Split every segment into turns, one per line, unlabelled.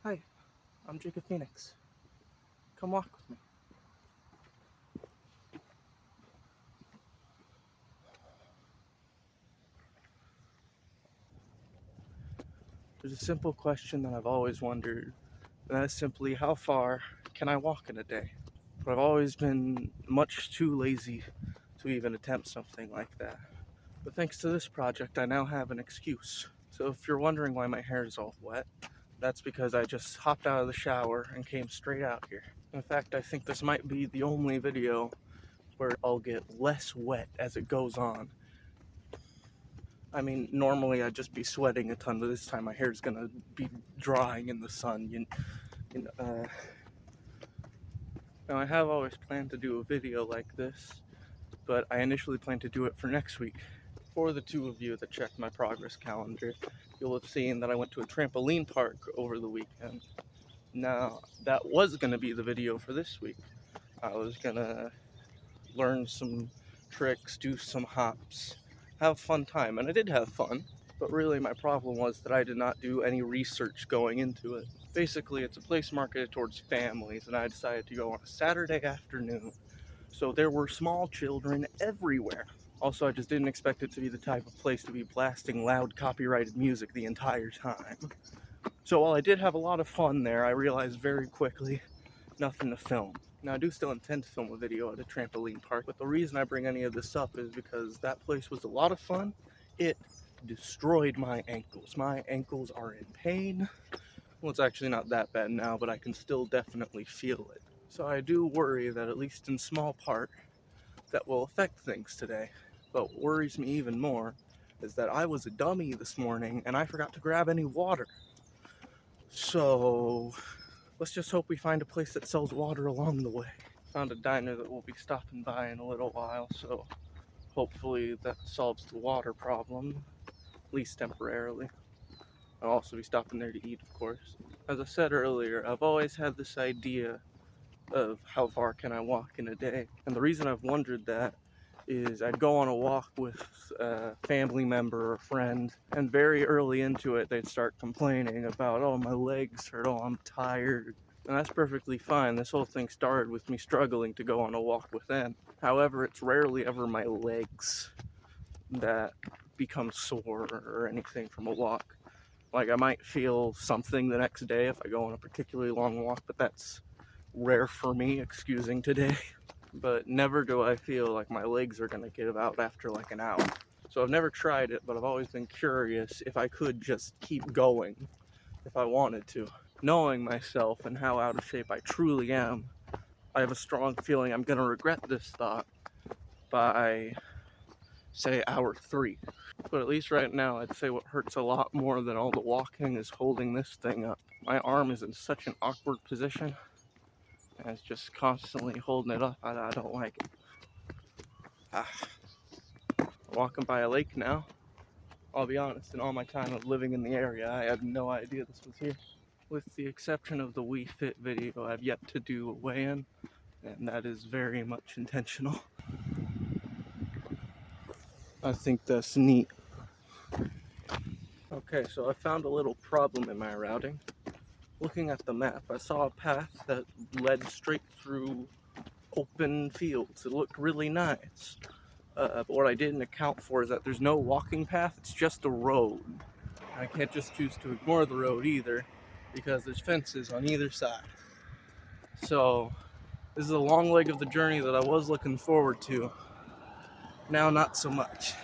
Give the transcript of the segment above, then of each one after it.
Hi, I'm Jacob Phoenix. Come walk with me. There's a simple question that I've always wondered, and that is simply how far can I walk in a day? But I've always been much too lazy to even attempt something like that. But thanks to this project, I now have an excuse. So if you're wondering why my hair is all wet, that's because I just hopped out of the shower and came straight out here. In fact, I think this might be the only video where I'll get less wet as it goes on. I mean, normally I'd just be sweating a ton, but this time my hair's gonna be drying in the sun. Now, I have always planned to do a video like this, but I initially planned to do it for next week. For the two of you that checked my progress calendar, you'll have seen that I went to a trampoline park over the weekend. Now, that was gonna be the video for this week. I was gonna learn some tricks, do some hops, have a fun time, and I did have fun. But really my problem was that I did not do any research going into it. Basically, it's a place marketed towards families, and I decided to go on a Saturday afternoon. So there were small children everywhere. Also, I just didn't expect it to be the type of place to be blasting loud copyrighted music the entire time. So while I did have a lot of fun there, I realized very quickly nothing to film. Now, I do still intend to film a video at a trampoline park, but the reason I bring any of this up is because that place was a lot of fun. It destroyed my ankles. My ankles are in pain. Well, it's actually not that bad now, but I can still definitely feel it. So I do worry that, at least in small part, that will affect things today. But what worries me even more is that I was a dummy this morning and I forgot to grab any water. So let's just hope we find a place that sells water along the way. Found a diner that we'll be stopping by in a little while, so hopefully that solves the water problem, at least temporarily. I'll also be stopping there to eat, of course. As I said earlier, I've always had this idea of how far can I walk in a day. And the reason I've wondered that is I'd go on a walk with a family member or friend, and very early into it they'd start complaining about, oh, my legs hurt, oh, I'm tired. And that's perfectly fine. This whole thing started with me struggling to go on a walk with them. However, it's rarely ever my legs that become sore or anything from a walk. Like, I might feel something the next day if I go on a particularly long walk, but that's rare for me, excusing today. But never do I feel like my legs are gonna give out after like an hour. So I've never tried it, but I've always been curious if I could just keep going if I wanted to. Knowing myself and how out of shape I truly am, I have a strong feeling I'm gonna regret this thought by, say, hour 3. But at least right now, I'd say what hurts a lot more than all the walking is holding this thing up. My arm is in such an awkward position, and it's just constantly holding it up. I don't like it. Walking by a lake now. I'll be honest, in all my time of living in the area, I had no idea this was here. With the exception of the Wii Fit video, I've yet to do a weigh-in, and that is very much intentional. I think that's neat. Okay, so I found a little problem in my routing. Looking at the map, I saw a path that led straight through open fields. It looked really nice. But what I didn't account for is that there's no walking path, it's just a road. I can't just choose to ignore the road either, because there's fences on either side. So this is a long leg of the journey that I was looking forward to. Now not so much.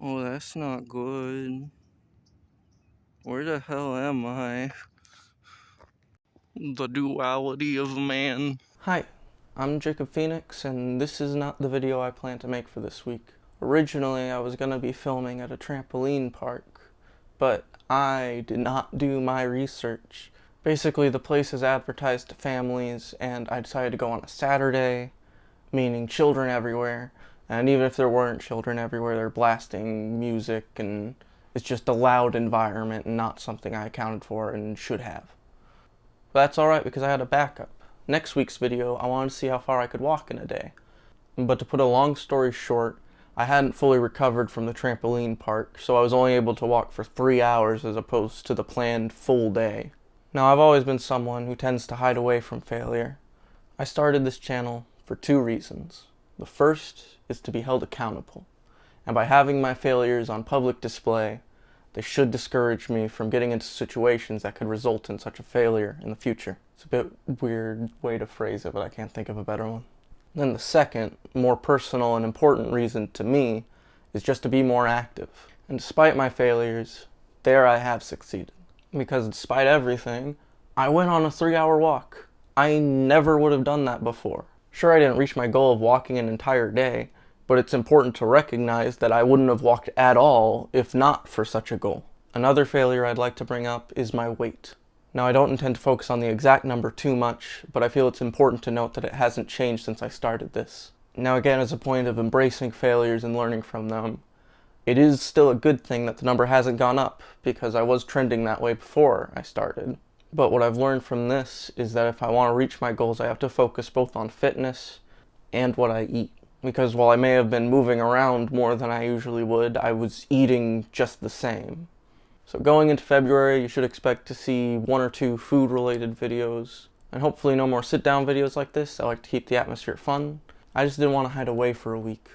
Oh, that's not good. Where the hell am I? The duality of man. Hi, I'm Jacob Phoenix, and this is not the video I plan to make for this week. Originally, I was going to be filming at a trampoline park, but I did not do my research. Basically, the place is advertised to families, and I decided to go on a Saturday, meaning children everywhere. And even if there weren't children everywhere, they're blasting music, and it's just a loud environment and not something I accounted for and should have. But that's alright because I had a backup. Next week's video, I wanted to see how far I could walk in a day. But to put a long story short, I hadn't fully recovered from the trampoline park, so I was only able to walk for 3 hours as opposed to the planned full day. Now, I've always been someone who tends to hide away from failure. I started this channel for 2 reasons. The first is to be held accountable, and by having my failures on public display, they should discourage me from getting into situations that could result in such a failure in the future. It's a bit weird way to phrase it, but I can't think of a better one. Then the second, more personal and important reason to me is just to be more active. And despite my failures, there I have succeeded. Because despite everything, I went on a 3-hour walk. I never would have done that before. Sure, I didn't reach my goal of walking an entire day, but it's important to recognize that I wouldn't have walked at all if not for such a goal. Another failure I'd like to bring up is my weight. Now, I don't intend to focus on the exact number too much, but I feel it's important to note that it hasn't changed since I started this. Now, again, as a point of embracing failures and learning from them, it is still a good thing that the number hasn't gone up, because I was trending that way before I started. But what I've learned from this is that if I want to reach my goals, I have to focus both on fitness and what I eat. Because while I may have been moving around more than I usually would, I was eating just the same. So going into February, you should expect to see 1 or 2 food-related videos, and hopefully no more sit-down videos like this. I like to keep the atmosphere fun. I just didn't want to hide away for a week.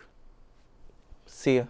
See ya.